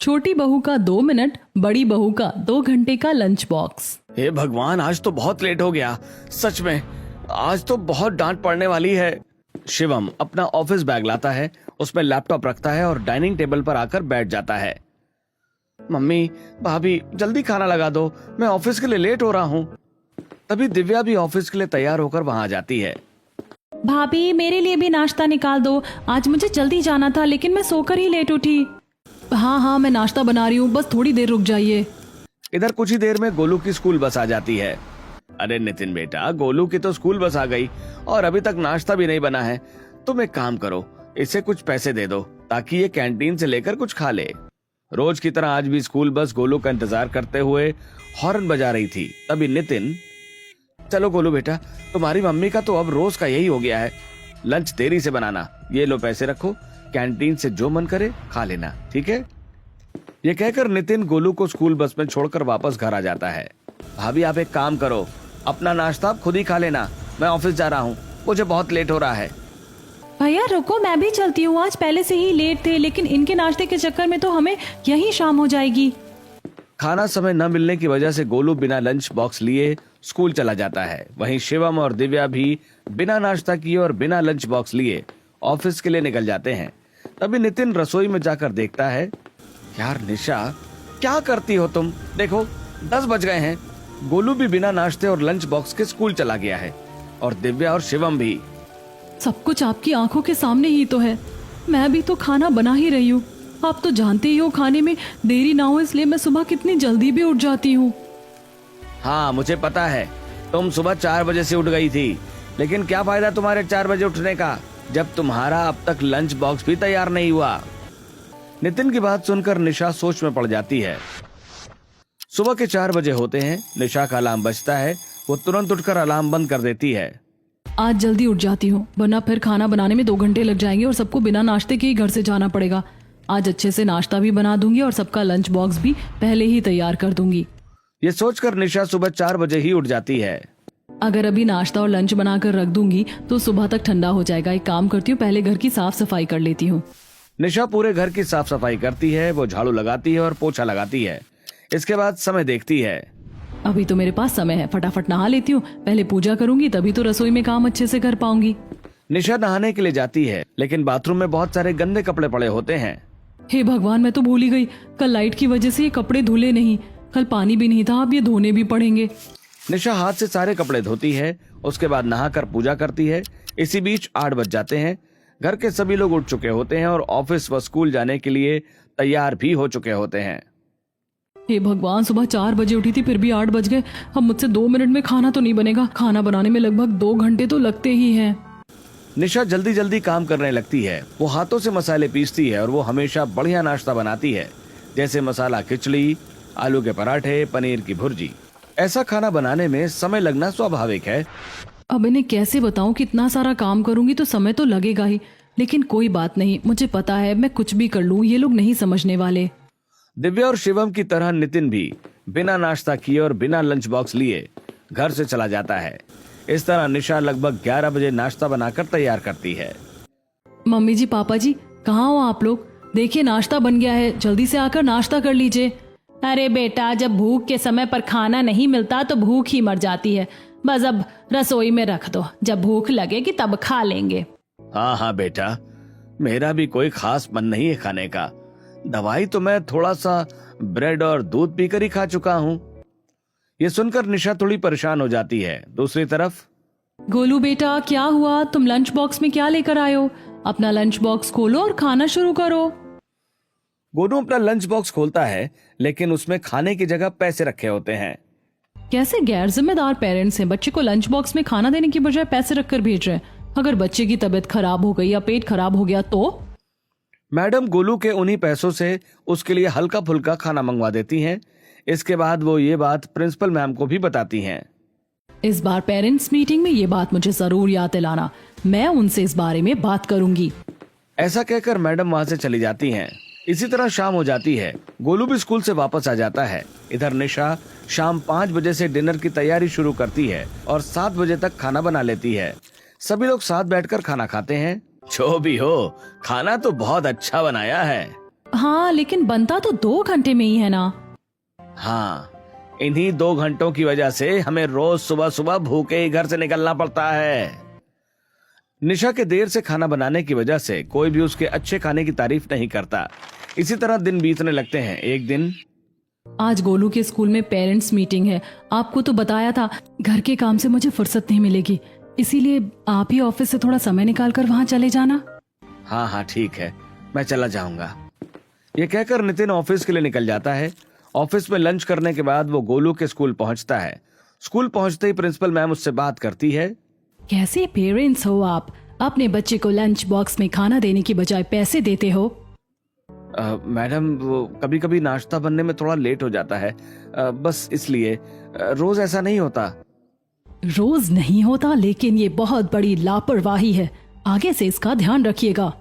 छोटी बहू का 2 मिनट, बड़ी बहू का 2 घंटे का लंच बॉक्स। हे भगवान, आज तो बहुत लेट हो गया। सच में आज तो बहुत डांट पड़ने वाली है। शिवम अपना ऑफिस बैग लाता है, उसमें लैपटॉप रखता है और डाइनिंग टेबल पर आकर बैठ जाता है। मम्मी, भाभी, जल्दी खाना लगा दो, मैं ऑफिस के लिए लेट हो रहा हूँ। तभी दिव्या भी ऑफिस के लिए तैयार होकर वहां जाती है। भाभी, मेरे लिए भी नाश्ता निकाल दो, आज मुझे जल्दी जाना था लेकिन मैं सोकर ही लेट उठी। हाँ, मैं नाश्ता बना रही हूँ, बस थोड़ी देर रुक जाइए। इधर कुछ ही देर में गोलू की स्कूल बस आ जाती है। अरे नितिन बेटा, गोलू की तो स्कूल बस आ गई और अभी तक नाश्ता भी नहीं बना है। तुम एक काम करो, इसे कुछ पैसे दे दो ताकि ये कैंटीन से लेकर कुछ खा ले। रोज की तरह आज भी स्कूल बस गोलू का इंतजार करते हुए हॉर्न बजा रही थी। तभी नितिन, चलो गोलू बेटा, तुम्हारी मम्मी का तो अब रोज का यही हो गया है, लंच देरी से बनाना। ये लो पैसे रखो, कैंटीन से जो मन करे खा लेना, ठीक है? ये कहकर नितिन गोलू को स्कूल बस में छोड़कर वापस घर आ जाता है। भाभी, आप एक काम करो, अपना नाश्ता आप खुद ही खा लेना, मैं ऑफिस जा रहा हूँ, मुझे बहुत लेट हो रहा है। भैया रुको, मैं भी चलती हूँ, आज पहले से ही लेट थे, लेकिन इनके नाश्ते के चक्कर में तो हमें यही शाम हो जाएगी। खाना समय न मिलने की वजह से गोलू बिना लंच बॉक्स लिए स्कूल चला जाता है। वहीं शिवम और दिव्या भी बिना नाश्ता किए और बिना लंच बॉक्स लिए ऑफिस के लिए निकल जाते हैं। तभी नितिन रसोई में जाकर देखता है, यार निशा, क्या करती हो तुम? देखो 10 बज गए हैं, गोलू भी बिना नाश्ते और लंच बॉक्स के स्कूल चला गया है और दिव्या और शिवम भी। सब कुछ आपकी आंखों के सामने ही तो है, मैं भी तो खाना बना ही रही हूँ। आप तो जानते ही हो खाने में देरी ना हो, इसलिए मैं सुबह कितनी जल्दी भी उठ जाती हूँ। हाँ, मुझे पता है, तुम सुबह 4 बजे से उठ गई थी, लेकिन क्या फायदा तुम्हारे 4 बजे उठने का जब तुम्हारा अब तक लंच बॉक्स भी तैयार नहीं हुआ। नितिन की बात सुनकर निशा सोच में पड़ जाती है। सुबह के 4 बजे होते हैं, निशा का अलार्म बजता है। वो तुरंत उठकर अलार्म बंद कर देती है। आज जल्दी उठ जाती हूँ, वरना फिर खाना बनाने में 2 घंटे लग जाएंगे और सबको बिना नाश्ते के ही घर से जाना पड़ेगा। आज अच्छे से नाश्ता भी बना दूंगी और सबका लंच बॉक्स भी पहले ही तैयार कर दूंगी। ये सोचकर निशा सुबह 4 बजे ही उठ जाती है। अगर अभी नाश्ता और लंच बनाकर रख दूंगी तो सुबह तक ठंडा हो जाएगा। एक काम करती हूँ, पहले घर की साफ सफाई कर लेती हूँ। निशा पूरे घर की साफ सफाई करती है, वो झाड़ू लगाती है और पोछा लगाती है। इसके बाद समय देखती है। अभी तो मेरे पास समय है, फटाफट नहा लेती हूँ, पहले पूजा करूंगी, तभी तो रसोई में काम अच्छे से कर पाऊंगी। निशा नहाने के लिए जाती है, लेकिन बाथरूम में बहुत सारे गंदे कपड़े पड़े होते हैं। हे भगवान, मैं तो भूल ही गई, कल लाइट की वजह से ये कपड़े धुले नहीं, कल पानी भी नहीं था, अब ये धोने भी पड़ेंगे। निशा हाथ से सारे कपड़े धोती है, उसके बाद नहाकर पूजा करती है। इसी बीच 8 बज जाते हैं। घर के सभी लोग उठ चुके होते हैं और ऑफिस व स्कूल जाने के लिए तैयार भी हो चुके होते हैं। हे भगवान, सुबह 4 बजे उठी थी, फिर भी 8 बज गए। अब मुझसे 2 मिनट में खाना तो नहीं बनेगा, खाना बनाने में लगभग 2 घंटे तो लगते ही हैं। निशा जल्दी जल्दी काम करने लगती है। वो हाथों से मसाले पीसती है और वो हमेशा बढ़िया नाश्ता बनाती है, जैसे मसाला खिचड़ी, आलू के पराठे, पनीर की भुर्जी। ऐसा खाना बनाने में समय लगना स्वाभाविक है। अब इन्हें कैसे बताऊं कि इतना सारा काम करूंगी तो समय तो लगेगा ही, लेकिन कोई बात नहीं, मुझे पता है मैं कुछ भी कर लूं, ये लोग नहीं समझने वाले। दिव्या और शिवम की तरह नितिन भी बिना नाश्ता किए और बिना लंच बॉक्स लिए घर से चला जाता है। इस तरह निशा लगभग 11 बजे नाश्ता बनाकर तैयार करती है। मम्मी जी, पापा जी, कहाँ हो आप लोग? देखिए नाश्ता बन गया है, जल्दी से आकर नाश्ता कर लीजिए। अरे बेटा, जब भूख के समय पर खाना नहीं मिलता तो भूख ही मर जाती है। बस अब रसोई में रख दो, जब भूख लगेगी तब खा लेंगे। हाँ बेटा, मेरा भी कोई खास मन नहीं है खाने का। दवाई तो मैं थोड़ा सा ब्रेड और दूध पीकर ही खा चुका हूँ। ये सुनकर निशा थोड़ी परेशान हो जाती है। दूसरी तरफ, गोलू बेटा, क्या हुआ? तुम लंच बॉक्स में क्या लेकर आए हो? अपना लंच बॉक्स खोलो और खाना शुरू करो। गोलू अपना लंच बॉक्स खोलता है, लेकिन उसमें खाने की जगह पैसे रखे होते हैं। कैसे गैर जिम्मेदार पेरेंट्स हैं, बच्चे को लंच बॉक्स में खाना देने की बजाय पैसे रखकर भेज रहे हैं। अगर बच्चे की तबीयत खराब हो गई या पेट खराब हो गया तो? मैडम गोलू के उन्हीं पैसों से उसके लिए हल्का फुल्का खाना मंगवा देती हैं। इसके बाद वो ये बात प्रिंसिपल मैम को भी बताती हैं। इस बार पेरेंट्स मीटिंग में ये बात मुझे जरूर याद दिलाना, मैं उनसे इस बारे में बात करूंगी। ऐसा कहकर मैडम वहां से चली जाती हैं। इसी तरह शाम हो जाती है। गोलू भी स्कूल से वापस आ जाता है। इधर निशा शाम 5 बजे से डिनर की तैयारी शुरू करती है और 7 बजे तक खाना बना लेती है। सभी लोग साथ बैठकर खाना खाते हैं। जो भी हो, खाना तो बहुत अच्छा बनाया है। हाँ लेकिन बनता तो 2 घंटे में ही है ना। हाँ, इन्हीं 2 घंटों की वजह से हमें रोज सुबह सुबह भूखे ही घर से निकलना पड़ता है। निशा के देर से खाना बनाने की वजह से कोई भी उसके अच्छे खाने की तारीफ नहीं करता। इसी तरह दिन बीतने लगते हैं। एक दिन आज गोलू के स्कूल में पेरेंट्स मीटिंग है। आपको तो बताया था घर के काम से मुझे फुर्सत नहीं मिलेगी, इसीलिए आप ही ऑफिस से थोड़ा समय निकाल कर वहाँ चले जाना। हाँ हाँ ठीक है, मैं चला जाऊंगा। ये कहकर नितिन ऑफिस के लिए निकल जाता है। ऑफिस में लंच करने के बाद वो गोलू के स्कूल पहुंचता है। स्कूल पहुंचते ही प्रिंसिपल मैम उससे बात करती है। कैसे पेरेंट्स हो आप, अपने बच्चे को लंच बॉक्स में खाना देने की बजाय पैसे देते हो। मैडम, वो कभी कभी नाश्ता बनने में थोड़ा लेट हो जाता है, बस इसलिए। रोज ऐसा नहीं होता। रोज नहीं होता, लेकिन ये बहुत बड़ी लापरवाही है, आगे से इसका ध्यान रखिएगा।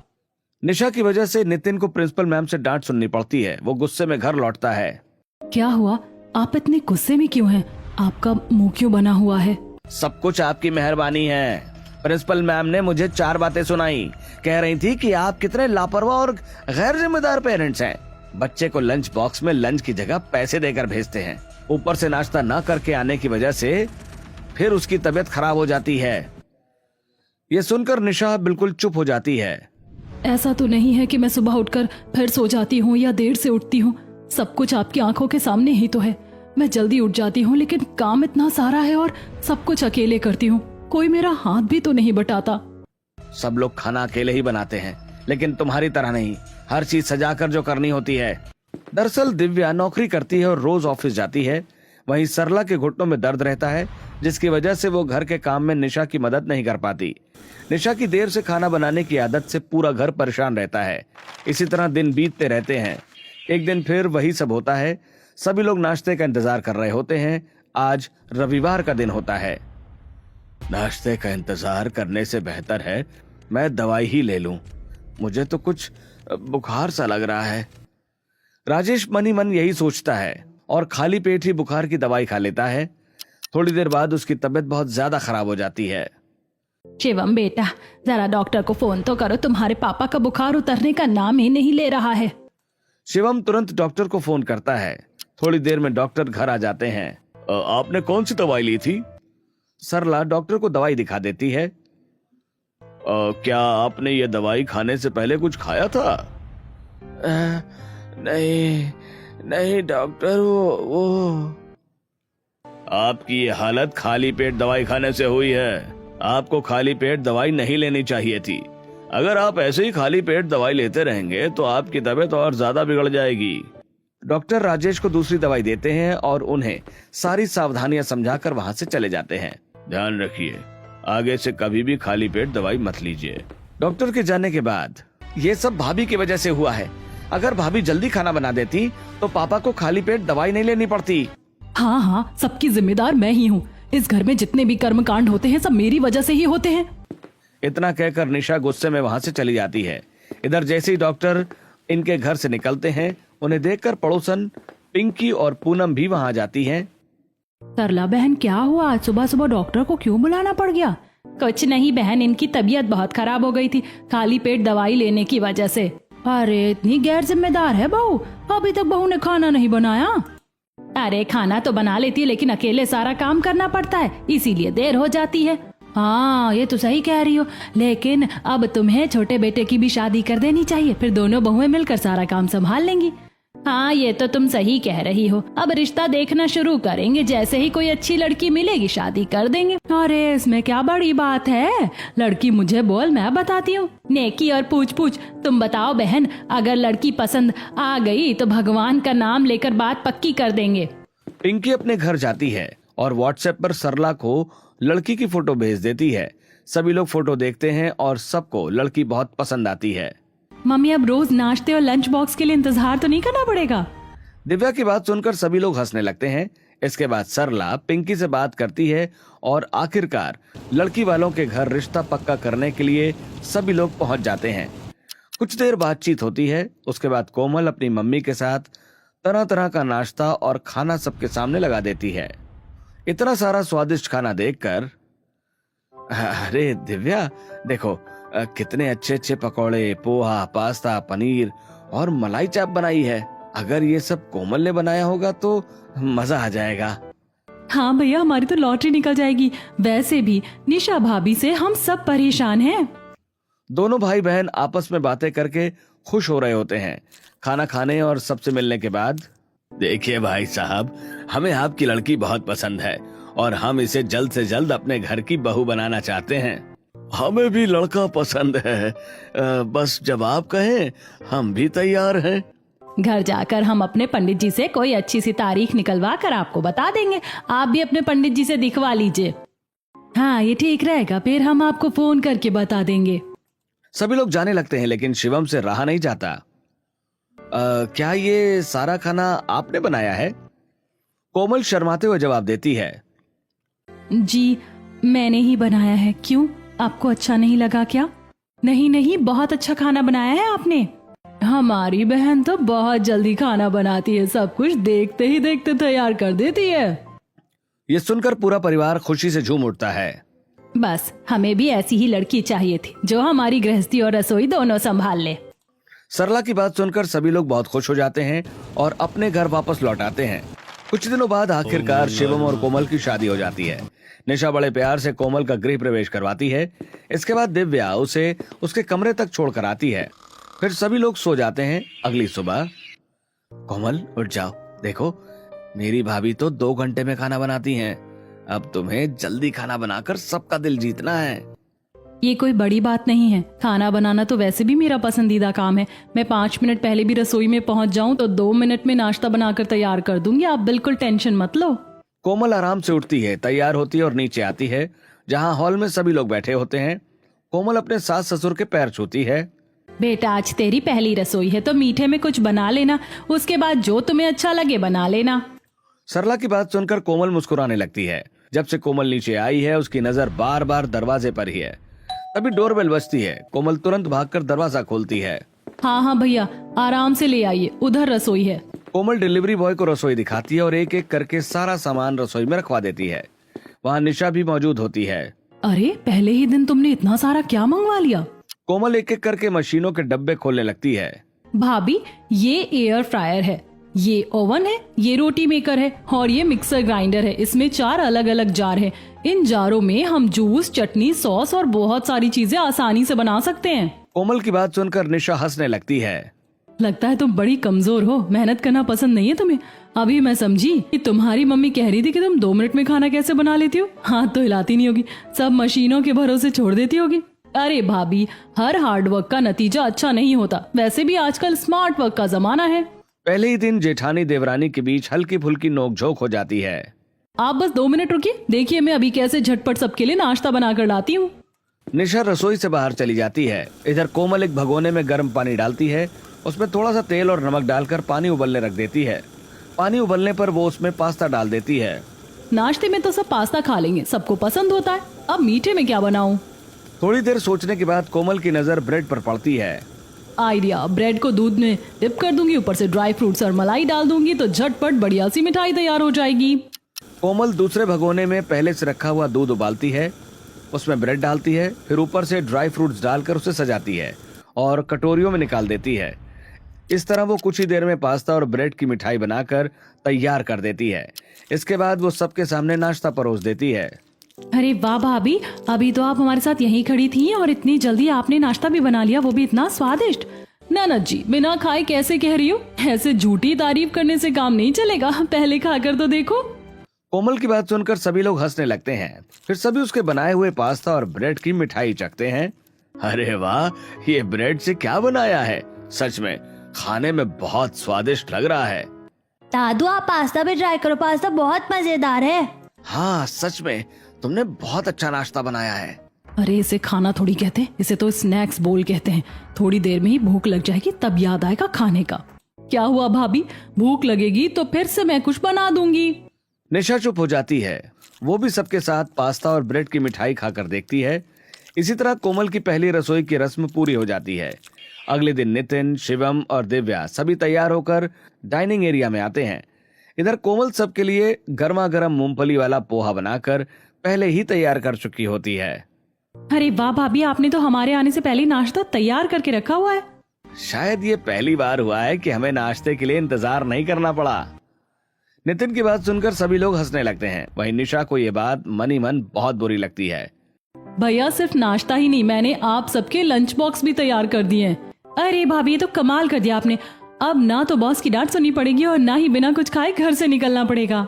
निशा की वजह से नितिन को प्रिंसिपल मैम से डांट सुननी पड़ती है। वो गुस्से में घर लौटता है। क्या हुआ, आप इतने गुस्से में क्यों हैं? आपका मुंह क्यों बना हुआ है? सब कुछ आपकी मेहरबानी है। प्रिंसिपल मैम ने मुझे 4 बातें सुनाई। कह रही थी कि आप कितने लापरवाह और गैर जिम्मेदार पेरेंट्स हैं। बच्चे को लंच बॉक्स में लंच की जगह पैसे देकर भेजते हैं, ऊपर से नाश्ता न करके आने की वजह से फिर उसकी तबीयत खराब हो जाती है। ये सुनकर निशा बिल्कुल चुप हो जाती है। ऐसा तो नहीं है कि मैं सुबह उठकर फिर सो जाती हूँ या देर से उठती हूँ। सब कुछ आपकी आंखों के सामने ही तो है। मैं जल्दी उठ जाती हूँ, लेकिन काम इतना सारा है और सब कुछ अकेले करती हूँ। कोई मेरा हाथ भी तो नहीं बटाता। सब लोग खाना अकेले ही बनाते हैं, लेकिन तुम्हारी तरह नहीं, हर चीज सजाकर जो करनी होती है। दरअसल दिव्या नौकरी करती है और रोज ऑफिस जाती है। वहीं सरला के घुटनों में दर्द रहता है, जिसकी वजह से वो घर के काम में निशा की मदद नहीं कर पाती। निशा की देर से खाना बनाने की आदत से पूरा घर परेशान रहता है। इसी तरह दिन बीतते रहते हैं। एक दिन फिर वही सब होता है। सभी लोग नाश्ते का इंतजार कर रहे होते हैं। आज रविवार का दिन होता है। नाश्ते का इंतजार करने से बेहतर है मैं दवाई ही ले लूं। मुझे तो कुछ बुखार सा लग रहा है। राजेश मन ही मन यही सोचता है और खाली पेट ही बुखार की दवाई खा लेता है। थोड़ी देर बाद उसकी तबीयत बहुत ज्यादा खराब हो जाती है। शिवम बेटा, जरा डॉक्टर को फोन तो करो, तुम्हारे पापा का बुखार उतरने का नाम ही नहीं ले रहा है। शिवम तुरंत डॉक्टर को फोन करता है। थोड़ी देर में डॉक्टर घर आ जाते हैं। आपने कौन सी दवाई ली थी? सरला डॉक्टर को दवाई दिखा देती है। क्या आपने ये दवाई खाने से पहले कुछ खाया था? नहीं नहीं डॉक्टर, वो आपकी ये हालत खाली पेट दवाई खाने से हुई है। आपको खाली पेट दवाई नहीं लेनी चाहिए थी। अगर आप ऐसे ही खाली पेट दवाई लेते रहेंगे तो आपकी तबीयत और ज्यादा बिगड़ जाएगी। डॉक्टर राजेश को दूसरी दवाई देते हैं और उन्हें सारी सावधानियां समझाकर वहां से चले जाते हैं। ध्यान रखिए, आगे से कभी भी खाली पेट दवाई मत लीजिए। डॉक्टर के जाने के बाद ये सब भाभी की वजह से हुआ है। अगर भाभी जल्दी खाना बना देती तो पापा को खाली पेट दवाई नहीं लेनी पड़ती। हाँ हाँ, सबकी जिम्मेदार मैं ही हूँ। इस घर में जितने भी कर्म कांड होते हैं सब मेरी वजह से ही होते हैं। इतना कहकर निशा गुस्से में वहां से चली जाती है। इधर जैसे ही डॉक्टर इनके घर से निकलते हैं, उन्हें देखकर पड़ोसन पिंकी और पूनम भी वहां जाती हैं। सरला बहन, क्या हुआ? आज सुबह सुबह डॉक्टर को क्यों बुलाना पड़ गया? कुछ नहीं बहन, इनकी तबीयत बहुत खराब हो गई थी खाली पेट दवाई लेने की वजह से। अरे इतनी गैर जिम्मेदार है बहू, अभी तक बहू ने खाना नहीं बनाया। अरे खाना तो बना लेती है, लेकिन अकेले सारा काम करना पड़ता है, इसीलिए देर हो जाती है। हाँ ये तो सही कह रही हो, लेकिन अब तुम्हें छोटे बेटे की भी शादी कर देनी चाहिए, फिर दोनों बहुएं मिलकर सारा काम संभाल लेंगी। हाँ ये तो तुम सही कह रही हो, अब रिश्ता देखना शुरू करेंगे, जैसे ही कोई अच्छी लड़की मिलेगी शादी कर देंगे। अरे इसमें क्या बड़ी बात है, लड़की मुझे बोल, मैं बताती हूँ। नेकी और पूछ पूछ, तुम बताओ बहन, अगर लड़की पसंद आ गई तो भगवान का नाम लेकर बात पक्की कर देंगे। पिंकी अपने घर जाती है और व्हाट्सएप पर सरला को लड़की की फोटो भेज देती है। सभी लोग फोटो देखते हैं और सबको लड़की बहुत पसंद आती है। मम्मी अब रोज नाश्ते और लंच बॉक्स के लिए इंतजार तो नहीं करना पड़ेगा। दिव्या की बात सुनकर सभी लोग हंसने लगते हैं। इसके बाद सरला पिंकी से बात करती है और आखिरकार लड़की वालों के घर रिश्ता पक्का करने के लिए सभी लोग पहुंच जाते हैं। कुछ देर बातचीत होती है। उसके बाद कोमल अपनी मम्मी के साथ तरह तरह का नाश्ता और खाना सबके सामने लगा देती है। इतना सारा स्वादिष्ट खाना देखकर, अरे दिव्या देखो, कितने अच्छे अच्छे पकौड़े, पोहा, पास्ता, पनीर और मलाई चाप बनाई है। अगर ये सब कोमल ने बनाया होगा तो मजा आ जाएगा। हाँ भैया, हमारी तो लॉटरी निकल जाएगी। वैसे भी निशा भाभी से हम सब परेशान हैं। दोनों भाई बहन आपस में बातें करके खुश हो रहे होते हैं। खाना खाने और सबसे मिलने के बाद, देखिए भाई साहब, हमें आपकी लड़की बहुत पसंद है और हम इसे जल्द से जल्द अपने घर की बहू बनाना चाहते हैं। हमें भी लड़का पसंद है, बस जब आप कहें हम भी तैयार हैं। घर जाकर हम अपने पंडित जी से कोई अच्छी सी तारीख निकलवा कर आपको बता देंगे। आप भी अपने पंडित जी से दिखवा लीजिए। हाँ, ये ठीक रहेगा। फिर हम आपको फोन करके बता देंगे। सभी लोग जाने लगते हैं, लेकिन शिवम से रहा नहीं जाता। क्या ये सारा खाना आपने बनाया है? कोमल शर्माते हुए जवाब देती है। जी, मैंने ही बनाया है। क्यों, आपको अच्छा नहीं लगा क्या? नहीं नहीं, बहुत अच्छा खाना बनाया है आपने। हमारी बहन तो बहुत जल्दी खाना बनाती है, सब कुछ देखते ही देखते तैयार कर देती है। ये सुनकर पूरा परिवार खुशी से झूम उठता है। बस हमें भी ऐसी ही लड़की चाहिए थी जो हमारी गृहस्थी और रसोई दोनों संभाल ले। सरला की बात सुनकर सभी लोग बहुत खुश हो जाते हैं और अपने घर वापस लौट आते हैं। कुछ दिनों बाद आखिरकार शिवम और कोमल की शादी हो जाती है। निशा बड़े प्यार से कोमल का गृह प्रवेश करवाती है। इसके बाद दिव्या उसे उसके कमरे तक छोड़कर आती है। फिर सभी लोग सो जाते हैं। अगली सुबह, कोमल उठ जाओ, देखो मेरी भाभी तो 2 घंटे में खाना बनाती हैं। अब तुम्हें जल्दी खाना बनाकर सबका दिल जीतना है। ये कोई बड़ी बात नहीं है। खाना बनाना तो वैसे भी मेरा पसंदीदा काम है। मैं 5 मिनट पहले भी रसोई में पहुंच जाऊं तो 2 मिनट में नाश्ता बनाकर तैयार कर दूंगी। आप बिल्कुल टेंशन मत लो। कोमल आराम से उठती है, तैयार होती है और नीचे आती है जहां हॉल में सभी लोग बैठे होते हैं। कोमल अपने सास ससुर के पैर छूती है। बेटा, आज तेरी पहली रसोई है तो मीठे में कुछ बना लेना। उसके बाद जो तुम्हें अच्छा लगे बना लेना। सरला की बात सुनकर कोमल मुस्कुराने लगती है। जब से कोमल नीचे आई है उसकी नजर बार बार दरवाजे पर ही है। तभी डोरबेल बजती है। कोमल तुरंत भागकर दरवाजा खोलती है। हाँ हाँ भैया, आराम से ले आइए, उधर रसोई है। कोमल डिलीवरी बॉय को रसोई दिखाती है और एक एक करके सारा सामान रसोई में रखवा देती है। वहाँ निशा भी मौजूद होती है। अरे, पहले ही दिन तुमने इतना सारा क्या मंगवा लिया? कोमल एक एक करके मशीनों के डब्बे खोलने लगती है। भाभी, ये एयर फ्रायर है, ये ओवन है, ये रोटी मेकर है और ये मिक्सर ग्राइंडर है। इसमें 4 अलग अलग जार है। इन जारों में हम जूस, चटनी, सॉस और बहुत सारी चीजें आसानी से बना सकते हैं। कोमल की बात सुनकर निशा हंसने लगती है। लगता है तुम बड़ी कमजोर हो, मेहनत करना पसंद नहीं है तुम्हें। अभी मैं समझी कि तुम्हारी मम्मी कह रही थी कि तुम 2 मिनट में खाना कैसे बना लेती हो। हाथ तो हिलाती नहीं होगी, सब मशीनों के भरोसे छोड़ देती होगी। अरे भाभी, हर हार्ड वर्क का नतीजा अच्छा नहीं होता। वैसे भी आजकल स्मार्ट वर्क का जमाना है। पहले ही दिन जेठानी देवरानी के बीच हल्की फुल्की नोकझोंक हो जाती है। आप बस 2 मिनट रुकिए, देखिए मैं अभी कैसे झटपट सबके लिए नाश्ता बनाकर लाती हूँ। निशा रसोई से बाहर चली जाती है। इधर कोमल एक भगोने में गर्म पानी डालती है। उसमें थोड़ा सा तेल और नमक डालकर पानी उबलने रख देती है। पानी उबलने पर वो उसमें पास्ता डाल देती है। नाश्ते में तो सब पास्ता खा लेंगे, सबको पसंद होता है। अब मीठे में क्या बनाऊं? थोड़ी देर सोचने के बाद कोमल की नजर ब्रेड पर पड़ती है। आइडिया, ब्रेड को दूध में डिप कर दूंगी, ऊपर से ड्राई फ्रूट्स और मलाई डाल दूंगी तो झटपट बढ़िया सी मिठाई तैयार हो जाएगी। कोमल दूसरे भगोने में पहले से रखा हुआ दूध उबालती है, उसमें ब्रेड डालती है, फिर ऊपर से ड्राई फ्रूट्स डालकर उसे सजाती है और कटोरियों में निकाल देती है। इस तरह वो कुछ ही देर में पास्ता और ब्रेड की मिठाई बनाकर तैयार कर देती है। इसके बाद वो सबके सामने नाश्ता परोस देती है। अरे वाह भाभी, अभी तो आप हमारे साथ यहीं खड़ी थी और इतनी जल्दी आपने नाश्ता भी बना लिया, वो भी इतना स्वादिष्ट। ननद जी, बिना खाए कैसे कह रही हो? ऐसे झूठी तारीफ करने से काम नहीं चलेगा, पहले खाकर तो देखो। कोमल की बात सुनकर सभी लोग हंसने लगते हैं। फिर सभी उसके बनाए हुए पास्ता और ब्रेड की मिठाई चखते हैं। अरे वाह, ये ब्रेड से क्या बनाया है? सच में खाने में बहुत स्वादिष्ट लग रहा है। दादू, आप पास्ता भी ट्राई करो, पास्ता बहुत मजेदार है। हाँ, सच में तुमने बहुत अच्छा नाश्ता बनाया है। अरे, इसे खाना थोड़ी कहते हैं, इसे तो स्नैक्स बोल कहते हैं। थोड़ी देर में ही भूख लग जाएगी, तब याद आएगा खाने का। क्या हुआ भाभी, भूख लगेगी तो फिर से मैं कुछ बना दूंगी। निशा चुप हो जाती है। वो भी सबके साथ पास्ता और ब्रेड की मिठाई खाकर देखती है। इसी तरह कोमल की पहली रसोई की रस्म पूरी हो जाती है। अगले दिन नितिन, शिवम और दिव्या सभी तैयार होकर डाइनिंग एरिया में आते हैं। इधर कोमल सबके लिए गर्मा गर्म मूंगफली वाला पोहा बनाकर पहले ही तैयार कर चुकी होती है। अरे वाह भाभी, आपने तो हमारे आने से पहले नाश्ता तैयार करके रखा हुआ है। शायद ये पहली बार हुआ है कि हमें नाश्ते के लिए इंतजार नहीं करना पड़ा। नितिन की बात सुनकर सभी लोग हंसने लगते हैं। वहीं निशा को ये बात मन ही मन बहुत बुरी लगती है। भैया सिर्फ नाश्ता ही नहीं, मैंने आप सबके लंच बॉक्स भी तैयार कर दिए हैं। अरे भाभी, ये तो कमाल कर दिया आपने। अब ना तो बॉस की डांट सुननी पड़ेगी और ना ही बिना कुछ खाए घर से निकलना पड़ेगा।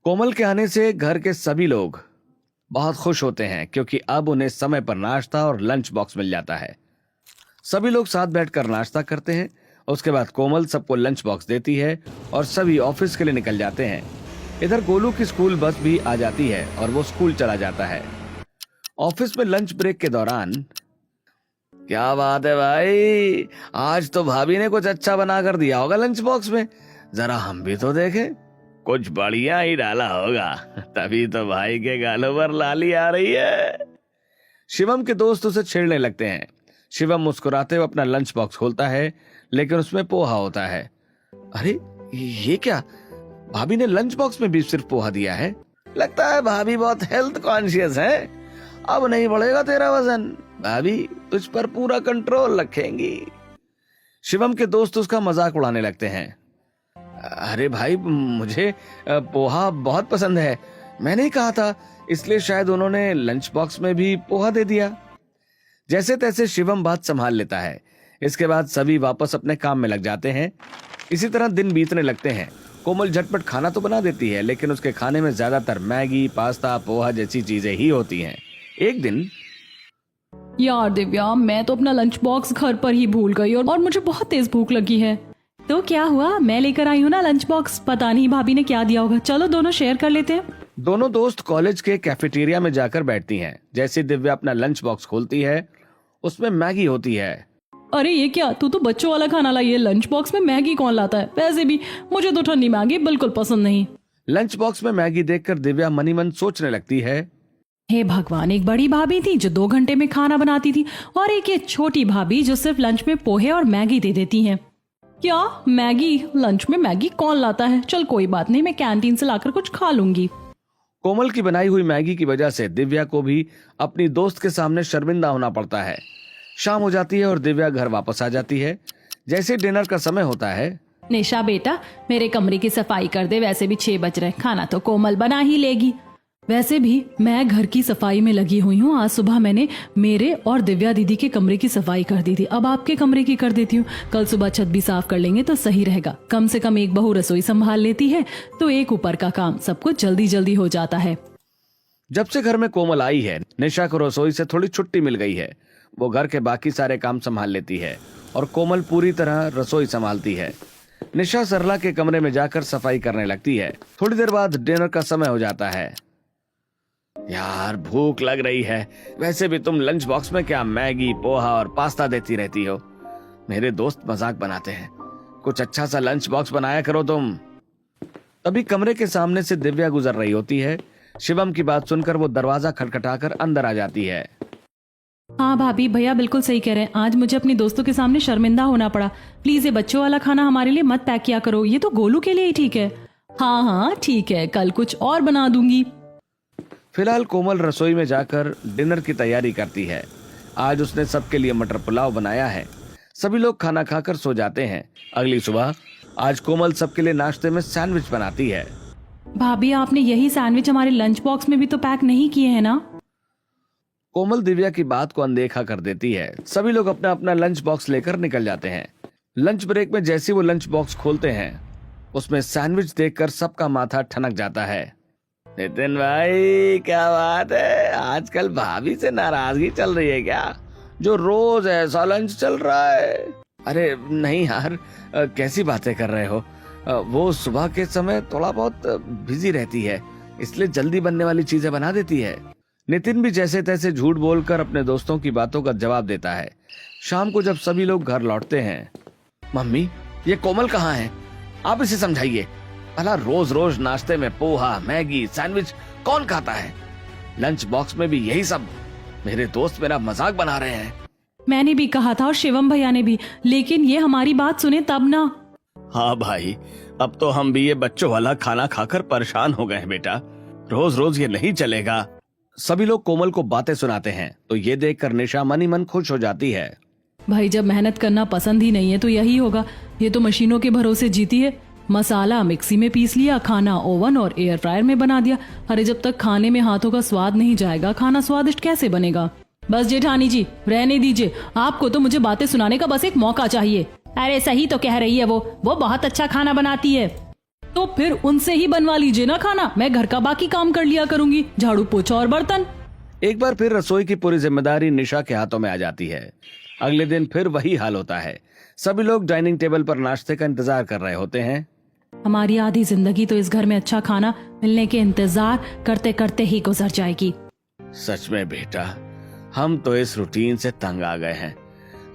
कोमल के आने से घर के सभी लोग बहुत खुश होते हैं, क्योंकि अब उन्हें समय पर नाश्ता और लंच बॉक्स मिल जाता है। सभी लोग साथ बैठकर नाश्ता करते हैं। उसके बाद कोमल सबको लंच बॉक्स देती है और सभी ऑफिस के लिए निकल जाते हैं। इधर गोलू की स्कूल बस भी आ जाती है और वो स्कूल चला जाता है। ऑफिस में लंच ब्रेक के दौरान, क्या बात है भाई, आज तो भाभी ने कुछ अच्छा बना कर दिया होगा लंच बॉक्स में, जरा हम भी तो देखें। कुछ बढ़िया ही डाला होगा, तभी तो भाई के गालों पर लाली आ रही है। शिवम के दोस्त उसे छेड़ने लगते हैं। शिवम मुस्कुराते हुए अपना लंच बॉक्स खोलता है, लेकिन उसमें पोहा होता है। अरे ये क्या, भाभी ने लंच बॉक्स में भी सिर्फ पोहा दिया है। लगता है भाभी बहुत हेल्थ कॉन्शियस है। अब नहीं बढ़ेगा तेरा वजन, भाभी तुझ पर पूरा कंट्रोल रखेंगी। शिवम के दोस्त उसका मजाक उड़ाने लगते हैं। अरे भाई, मुझे पोहा बहुत पसंद है, मैंने ही कहा था, इसलिए शायद उन्होंने लंच बॉक्स में भी पोहा दे दिया। जैसे तैसे शिवम बात संभाल लेता है। इसके बाद सभी वापस अपने काम में लग जाते हैं। इसी तरह दिन बीतने लगते हैं। कोमल झटपट खाना तो बना देती है, लेकिन उसके खाने में ज्यादातर मैगी, पास्ता, पोहा जैसी चीजें ही होती हैं। एक दिन, यार दिव्या, मैं तो अपना लंच बॉक्स घर पर ही भूल गई और मुझे बहुत तेज भूख लगी है। तो क्या हुआ, मैं लेकर आई हूँ ना लंच बॉक्स, पता नहीं भाभी ने क्या दिया होगा। चलो दोनों शेयर कर लेते हैं। दोनों दोस्त कॉलेज के कैफेटेरिया में जाकर बैठती हैं। जैसे दिव्या अपना लंच बॉक्स खोलती है, उसमें मैगी होती है। अरे ये क्या, तू तो बच्चों वाला खाना लाई है, लंच बॉक्स में मैगी कौन लाता है? वैसे भी मुझे तो ठंडी मैगी बिल्कुल पसंद नहीं। लंच बॉक्स में मैगी देखकर दिव्या मनी मन सोचने लगती है, हे भगवान, एक बड़ी भाभी थी जो 2 घंटे में खाना बनाती थी और एक ये छोटी भाभी जो सिर्फ लंच में पोहे और मैगी दे देती हैं। क्या मैगी, लंच में मैगी कौन लाता है? चल कोई बात नहीं, मैं कैंटीन से लाकर कुछ खा लूंगी। कोमल की बनाई हुई मैगी की वजह से दिव्या को भी अपनी दोस्त के सामने शर्मिंदा होना पड़ता है। शाम हो जाती है और दिव्या घर वापस आ जाती है। जैसे डिनर का समय होता है, निशा बेटा, मेरे कमरे की सफाई कर दे, वैसे भी 6 बज रहे, खाना तो कोमल बना ही लेगी। वैसे भी मैं घर की सफाई में लगी हुई हूँ। आज सुबह मैंने मेरे और दिव्या दीदी के कमरे की सफाई कर दी थी, अब आपके कमरे की कर देती हूँ। कल सुबह छत भी साफ कर लेंगे तो सही रहेगा। कम से कम एक बहू रसोई संभाल लेती है तो एक ऊपर का काम सब कुछ जल्दी जल्दी हो जाता है। जब से घर में कोमल आई है, निशा को रसोई से थोड़ी छुट्टी मिल गई है। वो घर के बाकी सारे काम संभाल लेती है और कोमल पूरी तरह रसोई संभालती है। निशा सरला के कमरे में जाकर सफाई करने लगती है। थोड़ी देर बाद डिनर का समय हो जाता है। यार भूख लग रही है, वैसे भी तुम लंच बॉक्स में क्या मैगी, पोहा और पास्ता देती रहती हो। मेरे दोस्त मजाक बनाते हैं, कुछ अच्छा सा लंच बॉक्स बनाया करो तुम। तभी कमरे के सामने से दिव्या गुजर रही होती है। शिवम की बात सुनकर वो दरवाजा खटखटाकर अंदर आ जाती है। हाँ भाभी, भैया बिल्कुल सही कह रहे हैं, आज मुझे अपनी दोस्तों के सामने शर्मिंदा होना पड़ा। प्लीज ये बच्चों वाला खाना हमारे लिए मत पैक किया करो, ये तो गोलू के लिए ही ठीक है। हाँ हाँ ठीक है, कल कुछ और बना दूंगी। फिलहाल कोमल रसोई में जाकर डिनर की तैयारी करती है। आज उसने सबके लिए मटर पुलाव बनाया है। सभी लोग खाना खाकर सो जाते हैं। अगली सुबह आज कोमल सबके लिए नाश्ते में सैंडविच बनाती है। भाभी, आपने यही सैंडविच हमारे लंच बॉक्स में भी तो पैक नहीं किए हैं ना? कोमल दिव्या की बात को अनदेखा कर देती है। सभी लोग अपना अपना लंच बॉक्स लेकर निकल जाते हैं। लंच ब्रेक में जैसे वो लंच बॉक्स खोलते हैं, उसमें सैंडविच देखकर सबका माथा ठनक जाता है। नितिन भाई, क्या बात है, आजकल भाभी से नाराजगी चल रही है क्या? जो रोज ऐसा लंच चल रहा है। अरे नहीं यार, कैसी बातें कर रहे हो। वो सुबह के समय थोड़ा बहुत बिजी रहती है, इसलिए जल्दी बनने वाली चीजें बना देती है। नितिन भी जैसे तैसे झूठ बोलकर अपने दोस्तों की बातों का जवाब देता है। शाम को जब सभी लोग घर लौटते हैं, मम्मी ये कोमल कहाँ है, आप इसे समझाइए। भला रोज रोज नाश्ते में पोहा, मैगी, सैंडविच कौन खाता है? लंच बॉक्स में भी यही सब। मेरे दोस्त मेरा मजाक बना रहे हैं। मैंने भी कहा था और शिवम भैया ने भी, लेकिन ये हमारी बात सुने तब ना। हाँ भाई, अब तो हम भी ये बच्चों वाला खाना खाकर परेशान हो गए हैं बेटा, रोज रोज ये नहीं चलेगा। सभी लोग कोमल को बातें सुनाते हैं तो ये देखकर निशा मन ही मन खुश हो जाती है। भाई जब मेहनत करना पसंद ही नहीं है तो यही होगा। ये तो मशीनों के भरोसे जीती है। मसाला मिक्सी में पीस लिया, खाना ओवन और एयर फ्रायर में बना दिया। अरे जब तक खाने में हाथों का स्वाद नहीं जाएगा खाना स्वादिष्ट कैसे बनेगा। बस जेठानी जी रहने दीजिए, आपको तो मुझे बातें सुनाने का बस एक मौका चाहिए। अरे सही तो कह रही है वो बहुत अच्छा खाना बनाती है। तो फिर उनसे ही बनवा लीजिए ना खाना, मैं घर का बाकी काम कर लिया करूंगी, झाड़ू पोछा और बर्तन। एक बार फिर रसोई की पूरी जिम्मेदारी निशा के हाथों में आ जाती है। अगले दिन फिर वही हाल होता है। सभी लोग डाइनिंग टेबल पर नाश्ते का इंतजार कर रहे होते हैं। हमारी आधी जिंदगी तो इस घर में अच्छा खाना मिलने के इंतजार करते करते ही गुजर जाएगी। सच में बेटा, हम तो इस रूटीन से तंग आ गए हैं।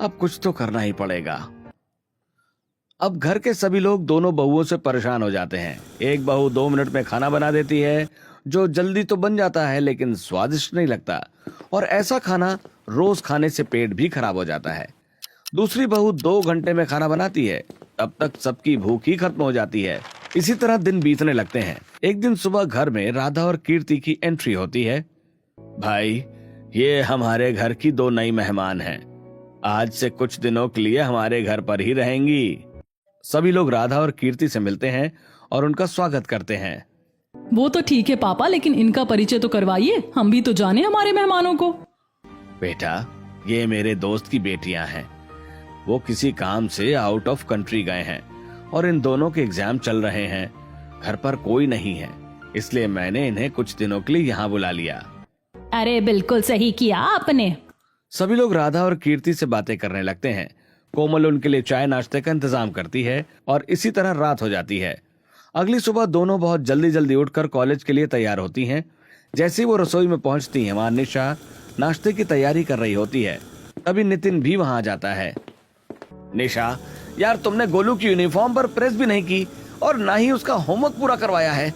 अब कुछ तो करना ही पड़ेगा। अब घर के सभी लोग दोनों बहुओं से परेशान हो जाते हैं। एक बहू 2 मिनट में खाना बना देती है, जो जल्दी तो बन जाता है लेकिन स्वादिष्ट नहीं लगता, और ऐसा खाना रोज खाने से पेट भी खराब हो जाता है। दूसरी बहू 2 घंटे में खाना बनाती है, तब तक सबकी भूख ही खत्म हो जाती है। इसी तरह दिन बीतने लगते हैं। एक दिन सुबह घर में राधा और कीर्ति की एंट्री होती है। भाई, ये हमारे घर की 2 नई मेहमान हैं। आज से कुछ दिनों के लिए हमारे घर पर ही रहेंगी। सभी लोग राधा और कीर्ति से मिलते हैं और उनका स्वागत करते हैं। वो तो ठीक है पापा, लेकिन इनका परिचय तो करवाइए, हम भी तो जाने हमारे मेहमानों को। बेटा, ये मेरे दोस्त की बेटियां हैं। वो किसी काम से आउट ऑफ कंट्री गए हैं और इन दोनों के एग्जाम चल रहे हैं। घर पर कोई नहीं है, इसलिए मैंने इन्हें कुछ दिनों के लिए यहाँ बुला लिया। अरे बिल्कुल सही किया आपने। सभी लोग राधा और कीर्ति से बातें करने लगते हैं। कोमल उनके लिए चाय नाश्ते का इंतजाम करती है और इसी तरह रात हो जाती है। अगली सुबह दोनों बहुत जल्दी जल्दी उठकर कॉलेज के लिए तैयार होती हैं। जैसे ही वो रसोई में पहुंचती हैं, वहां निशा नाश्ते की तैयारी कर रही होती है। तभी नितिन भी वहां आ जाता है। निशा, यार तुमने गोलू की यूनिफॉर्म पर प्रेस भी नहीं की और ना ही उसका होमवर्क पूरा करवाया है।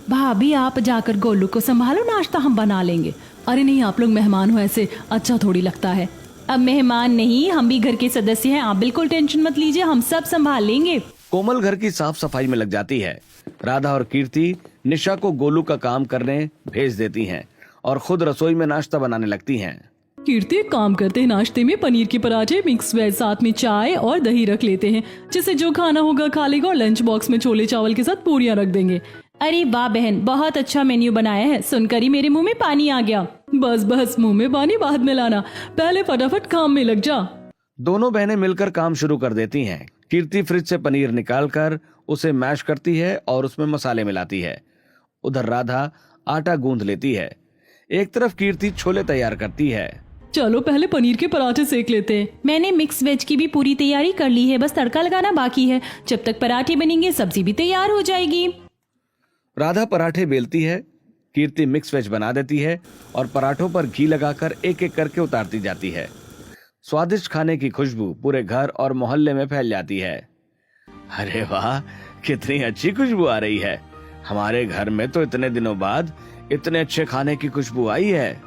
भाभी आप जाकर गोलू को संभालो, नाश्ता हम बना लेंगे। अरे नहीं, आप लोग मेहमान हो, ऐसे अच्छा थोड़ी लगता है। अब मेहमान नहीं, हम भी घर के सदस्य हैं, आप बिल्कुल टेंशन मत लीजिए, हम सब संभाल लेंगे। कोमल घर की साफ सफाई में लग जाती है। राधा और कीर्ति निशा को गोलू का काम करने भेज देती हैं और खुद रसोई में नाश्ता बनाने लगती हैं। कीर्ति एक काम करते हैं, नाश्ते में पनीर के पराठे, मिक्स वेज, साथ में चाय और दही रख लेते हैं, जिससे जो खाना होगा खा लेगा, और लंच बॉक्स में छोले चावल के साथ पूरियां रख देंगे। अरे वाह बहन, बहुत अच्छा मेन्यू बनाया है, सुनकर ही मेरे मुंह में पानी आ गया। बस बस, मुंह में पानी बाद में लाना, पहले फटाफट काम में लग जा। दोनों बहनें मिलकर काम शुरू कर देती हैं। कीर्ति फ्रिज से पनीर निकालकर उसे मैश करती है और उसमें मसाले मिलाती है। उधर राधा आटा गूंद लेती है। एक तरफ कीर्ति छोले तैयार करती है। चलो पहले पनीर के पराठे सेक लेते हैं। मैंने मिक्स वेज की भी पूरी तैयारी कर ली है, बस तड़का लगाना बाकी है। जब तक पराठे बनेंगे सब्जी भी तैयार हो जाएगी। राधा पराठे बेलती है, कीर्ति मिक्स वेज बना देती है और पराठों पर घी लगाकर एक एक करके उतारती जाती है। स्वादिष्ट खाने की खुशबू पूरे घर और मोहल्ले में फैल जाती है। अरे वाह, कितनी अच्छी खुशबू आ रही है। हमारे घर में तो इतने दिनों बाद इतने अच्छे खाने की खुशबू आई है।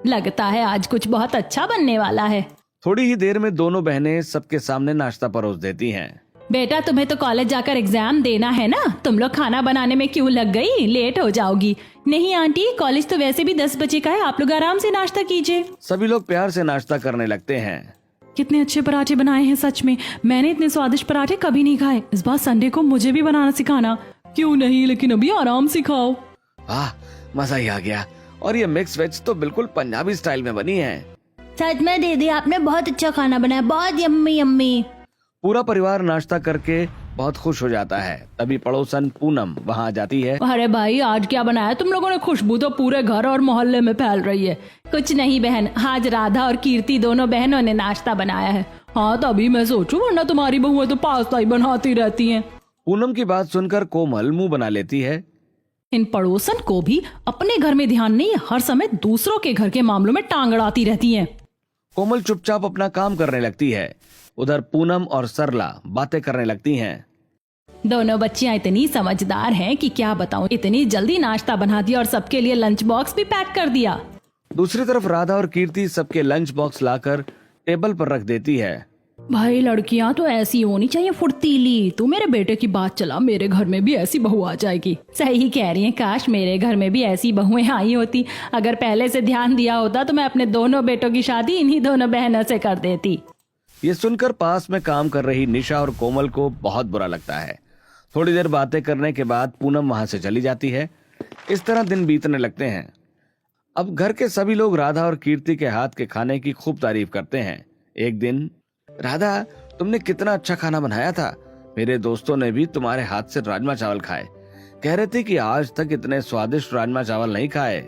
लगता है आज कुछ बहुत अच्छा बनने वाला है। थोड़ी ही देर में दोनों बहनें सबके सामने नाश्ता परोस देती हैं। बेटा तुम्हें तो कॉलेज जाकर एग्जाम देना है ना, तुम लोग खाना बनाने में क्यों लग गई, लेट हो जाओगी। नहीं आंटी, कॉलेज तो वैसे भी 10 बजे का है, आप लोग आराम से नाश्ता कीजिए। सभी लोग प्यार से नाश्ता करने लगते हैं। कितने अच्छे पराठे बनाए हैं, सच में मैंने इतने स्वादिष्ट पराठे कभी नहीं खाए। इस बार संडे को मुझे भी बनाना सिखाना। क्यों नहीं, लेकिन अभी आराम से खाओ। मजा ही आ गया। और ये मिक्स वेज तो बिल्कुल पंजाबी स्टाइल में बनी है। सच में दीदी, आपने बहुत अच्छा खाना बनाया, बहुत यम्मी यम्मी। पूरा परिवार नाश्ता करके बहुत खुश हो जाता है। तभी पड़ोसन पूनम वहाँ आ जाती है। अरे भाई, आज क्या बनाया तुम लोगों ने, खुशबू तो पूरे घर और मोहल्ले में फैल रही है। कुछ नहीं बहन, आज राधा और कीर्ति दोनों बहनों ने नाश्ता बनाया है। हाँ तभी मैं सोचूं, वरना तुम्हारी बहुएं तो पास्ता ही बनाती रहती हैं। पूनम की बात सुनकर कोमल मुंह बना लेती है। इन पड़ोसन को भी अपने घर में ध्यान नहीं, हर समय दूसरों के घर के मामलों में टांग अड़ाती रहती हैं। कोमल चुपचाप अपना काम करने लगती है। उधर पूनम और सरला बातें करने लगती हैं। दोनों बच्चियां इतनी समझदार हैं कि क्या बताऊं, इतनी जल्दी नाश्ता बना दिया और सबके लिए लंच बॉक्स भी पैक कर दिया। दूसरी तरफ राधा और कीर्ति सबके लंच बॉक्स लाकर टेबल पर रख देती है। भाई लड़कियां तो ऐसी होनी चाहिए, फुर्तीली। तू मेरे बेटे की बात चला, मेरे घर में भी ऐसी बहू आ जाएगी। सही कह रही है, काश मेरे घर में भी ऐसी बहुएं आई होती। अगर पहले से ध्यान दिया होता तो मैं अपने दोनों बेटों की शादी इन्हीं दोनों बहनों से कर देती। ये सुनकर पास में काम कर रही निशा और कोमल को बहुत बुरा लगता है। थोड़ी देर बातें करने के बाद पूनम वहां से चली जाती है। इस तरह दिन बीतने लगते हैं। अब घर के सभी लोग राधा और कीर्ति के हाथ के खाने की खूब तारीफ करते हैं। एक दिन, राधा, तुमने कितना अच्छा खाना बनाया था। मेरे दोस्तों ने भी तुम्हारे हाथ से राजमा चावल खाए। कह रहे थे कि आज तक इतने स्वादिष्ट राजमा चावल नहीं खाए।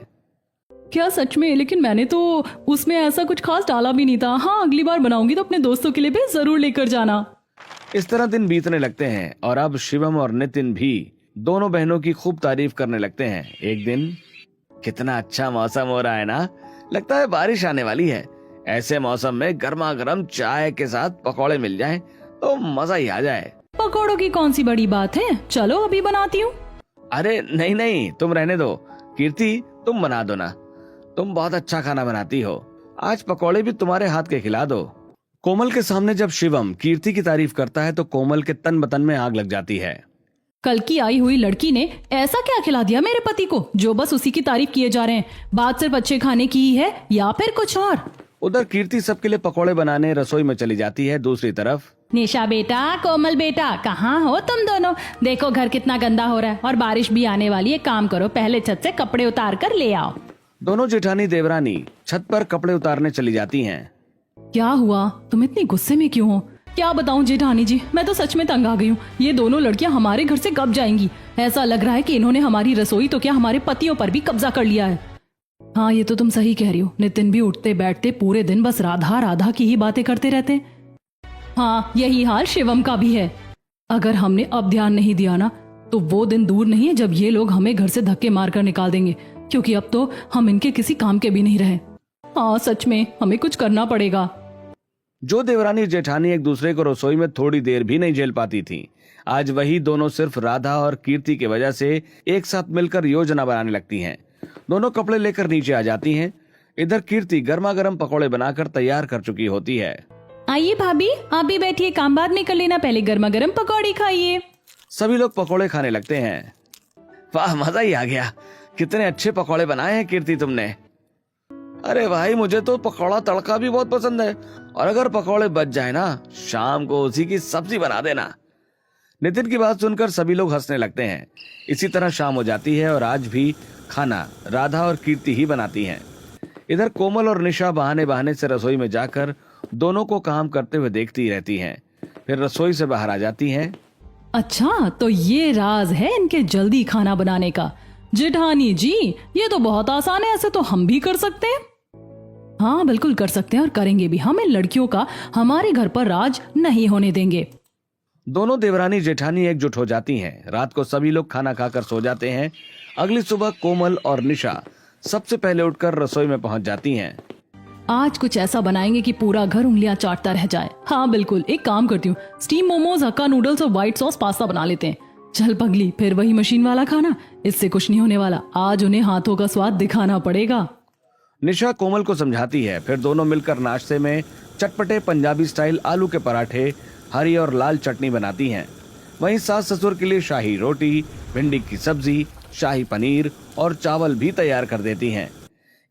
क्या सच में? लेकिन मैंने तो उसमें ऐसा कुछ खास डाला भी नहीं था। हाँ, अगली बार बनाऊंगी तो अपने दोस्तों के लिए भी जरूर लेकर जाना। इस तरह दिन बीतने लगते हैं और अब शिवम और नितिन भी दोनों बहनों की खूब तारीफ करने लगते हैं। एक दिन, कितना अच्छा मौसम हो रहा है ना, लगता है बारिश आने वाली है। ऐसे मौसम में गर्मा गर्म चाय के साथ पकौड़े मिल जाएं तो मजा ही आ जाए। पकौड़ों की कौन सी बड़ी बात है, चलो अभी बनाती हूँ। अरे नहीं नहीं, तुम रहने दो। कीर्ति, तुम बना दो ना, तुम बहुत अच्छा खाना बनाती हो। आज पकौड़े भी तुम्हारे हाथ के खिला दो। कोमल के सामने जब शिवम कीर्ति की तारीफ करता है तो कोमल के तन बतन में आग लग जाती है। कल की आई हुई लड़की ने ऐसा क्या खिला दिया मेरे पति को जो बस उसी की तारीफ किए जा रहे हैं? बात सिर्फ अच्छे खाने की ही है या फिर कुछ और? उधर कीर्ति सबके लिए पकौड़े बनाने रसोई में चली जाती है। दूसरी तरफ, निशा बेटा, कोमल बेटा, कहाँ हो तुम दोनों? देखो घर कितना गंदा हो रहा है और बारिश भी आने वाली है। काम करो, पहले छत से कपड़े उतार कर ले आओ। दोनों जेठानी देवरानी छत पर कपड़े उतारने चली जाती हैं। क्या हुआ? तुम इतनी गुस्से में क्यों हो? क्या बताऊं जेठानी जी, मैं तो सच में तंग आ गई हूँ। ये दोनों लड़कियां हमारे घर से कब जाएंगी? ऐसा लग रहा है कि इन्होंने हमारी रसोई तो क्या हमारे पतियों पर भी कब्जा कर लिया है। हाँ, ये तो तुम सही कह रही हो। नितिन भी उठते बैठते पूरे दिन बस राधा राधा की ही बातें करते रहते। हाँ, यही हाल शिवम का भी है। अगर हमने अब ध्यान नहीं दिया ना तो वो दिन दूर नहीं है जब ये लोग हमें घर से धक्के मारकर निकाल देंगे, क्योंकि अब तो हम इनके किसी काम के भी नहीं रहे। हाँ, सच में हमें कुछ करना पड़ेगा। जो देवरानी जेठानी एक दूसरे को रसोई में थोड़ी देर भी नहीं झेल पाती थी, आज वही दोनों सिर्फ राधा और कीर्ति की वजह से एक साथ मिलकर योजना बनाने लगती हैं। दोनों कपड़े लेकर नीचे आ जाती हैं। इधर कीर्ति गर्मा गर्म पकौड़े बनाकर तैयार कर चुकी होती है। आइए भाभी, आप भी बैठिए, काम बाद में कर लेना, पहले गर्मा गर्म पकौड़ी खाइए। सभी लोग पकौड़े खाने लगते हैं। वाह, मजा ही आ गया। कितने अच्छे पकौड़े बनाए हैं कीर्ति तुमने। अरे भाई, मुझे तो पकौड़ा तड़का भी बहुत पसंद है, और अगर पकौड़े बच जाए ना, शाम को उसी की सब्जी बना देना। नितिन की बात सुनकर सभी लोग हंसने लगते हैं। इसी तरह शाम हो जाती है और आज भी खाना राधा और कीर्ति ही बनाती हैं। इधर कोमल और निशा बहाने बहाने से रसोई में जाकर दोनों को काम करते हुए देखती रहती हैं। फिर रसोई से बाहर आ जाती हैं। अच्छा, तो ये राज है इनके जल्दी खाना बनाने का। जेठानी जी, ये तो बहुत आसान है, ऐसे तो हम भी कर सकते हैं। हाँ, बिल्कुल कर सकते हैं और करेंगे भी। हम इन लड़कियों का हमारे घर पर राज नहीं होने देंगे। दोनों देवरानी जेठानी एकजुट हो जाती हैं। रात को सभी लोग खाना खाकर सो जाते हैं। अगली सुबह कोमल और निशा सबसे पहले उठकर रसोई में पहुंच जाती हैं। आज कुछ ऐसा बनाएंगे कि पूरा घर उंगलियां चाटता रह जाए। हाँ बिल्कुल, एक काम करती हूँ, स्टीम मोमोज, हक्का नूडल्स और व्हाइट सॉस पास्ता बना लेते हैं। चल पगली, फिर वही मशीन वाला खाना, इससे कुछ नहीं होने वाला। आज उन्हें हाथों का स्वाद दिखाना पड़ेगा। निशा कोमल को समझाती है। फिर दोनों मिलकर नाश्ते में चटपटे पंजाबी स्टाइल आलू के पराठे, हरी और लाल चटनी बनाती हैं। वहीं सास ससुर के लिए शाही रोटी, भिंडी की सब्जी, शाही पनीर और चावल भी तैयार कर देती हैं।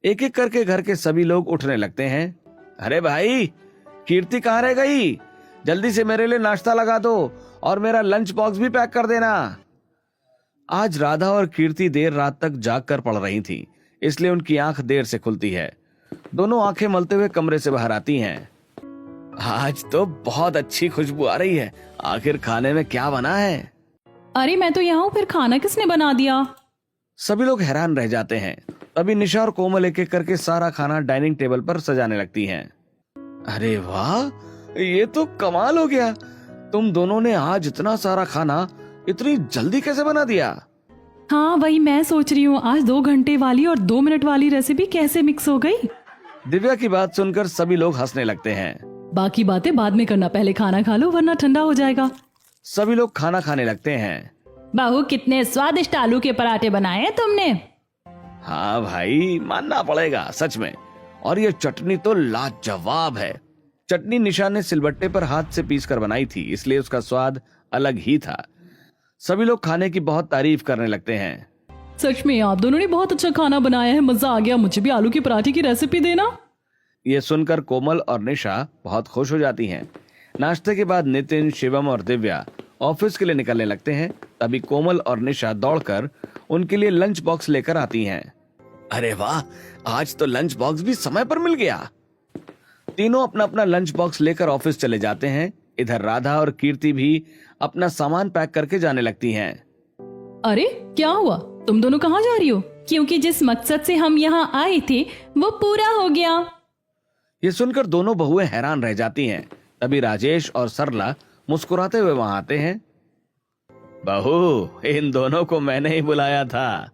एक एक करके घर के सभी लोग उठने लगते हैं। अरे भाई, कीर्ति कहाँ रह गई? जल्दी से मेरे लिए नाश्ता लगा दो और मेरा लंच बॉक्स भी पैक कर देना। आज राधा और कीर्ति देर रात तक जाग कर पढ़ रही थी, इसलिए उनकी आंख देर से खुलती है। दोनों आंखें मलते हुए कमरे से बाहर आती हैं। आज तो बहुत अच्छी खुशबू आ रही है। आखिर खाने में क्या बना है? अरे मैं तो यहाँ हूँ, फिर खाना किसने बना दिया? सभी लोग हैरान रह जाते हैं। तभी निशा और कोमल एक एक करके सारा खाना डाइनिंग टेबल पर सजाने लगती हैं। अरे वाह, ये तो कमाल हो गया। तुम दोनों ने आज इतना सारा खाना इतनी जल्दी कैसे बना दिया? हाँ, वही मैं सोच रही हूँ, आज 2 घंटे वाली और 2 मिनट वाली रेसिपी कैसे मिक्स हो गई। दिव्या की बात सुनकर सभी लोग हंसने लगते हैं। बाकी बातें बाद में करना, पहले खाना खा लो वरना ठंडा हो जाएगा। सभी लोग खाना खाने लगते हैं। बहू, कितने स्वादिष्ट आलू के पराठे बनाए हैं तुमने। हाँ भाई, मानना पड़ेगा सच में। और ये चटनी तो लाजवाब है। चटनी निशा ने सिलबट्टे पर हाथ से पीसकर बनाई थी, इसलिए उसका स्वाद अलग ही था। सभी लोग खाने की बहुत तारीफ करने लगते हैं। सच में आप दोनों ने बहुत अच्छा खाना बनाया है, मजा आ गया। मुझे भी आलू के पराठे की रेसिपी देना। ये सुनकर कोमल और निशा बहुत खुश हो जाती हैं। नाश्ते के बाद नितिन, शिवम और दिव्या ऑफिस के लिए निकलने लगते हैं। तभी कोमल और निशा दौड़कर उनके लिए लंच बॉक्स लेकर आती हैं। अरे वाह, आज तो लंच बॉक्स भी समय पर मिल गया। तीनों अपना अपना लंच बॉक्स लेकर ऑफिस चले जाते हैं। इधर राधा और कीर्ति भी अपना सामान पैक करके जाने लगती हैं। अरे क्या हुआ, तुम दोनों कहाँ जा रही हो? क्योंकि जिस मकसद से हम यहाँ आए थे वो पूरा हो गया। ये सुनकर दोनों बहुएं हैरान रह जाती हैं। तभी राजेश और सरला मुस्कुराते हुए वहां आते हैं। बहू, इन दोनों को मैंने ही बुलाया था।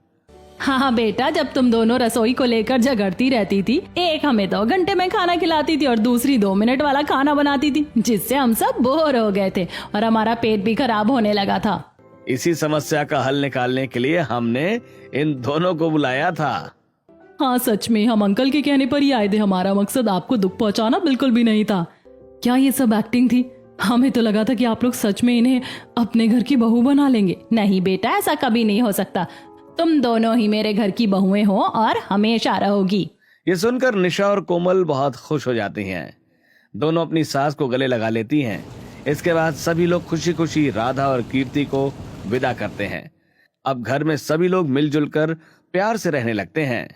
हाँ बेटा, जब तुम दोनों रसोई को लेकर झगड़ती रहती थी, एक हमें 2 घंटे में खाना खिलाती थी और दूसरी 2 मिनट वाला खाना बनाती थी, जिससे हम सब बोर हो गए थे और हमारा पेट भी खराब होने लगा था। इसी समस्या का हल निकालने के लिए हमने इन दोनों को बुलाया था। हाँ सच में, हम अंकल के कहने पर ही आए थे। हमारा मकसद आपको दुख पहुंचाना बिल्कुल भी नहीं था। क्या ये सब एक्टिंग थी? हमें तो लगा था कि आप लोग सच में इन्हें अपने घर की बहू बना लेंगे। नहीं बेटा, ऐसा कभी नहीं हो सकता। तुम दोनों ही मेरे घर की बहुएं हो और हमेशा रहोगी। ये सुनकर निशा और कोमल बहुत खुश हो जाती हैं। दोनों अपनी सास को गले लगा लेती हैं। इसके बाद सभी लोग खुशी खुशी राधा और कीर्ति को विदा करते हैं। अब घर में सभी लोग मिलजुल कर प्यार से रहने लगते हैं।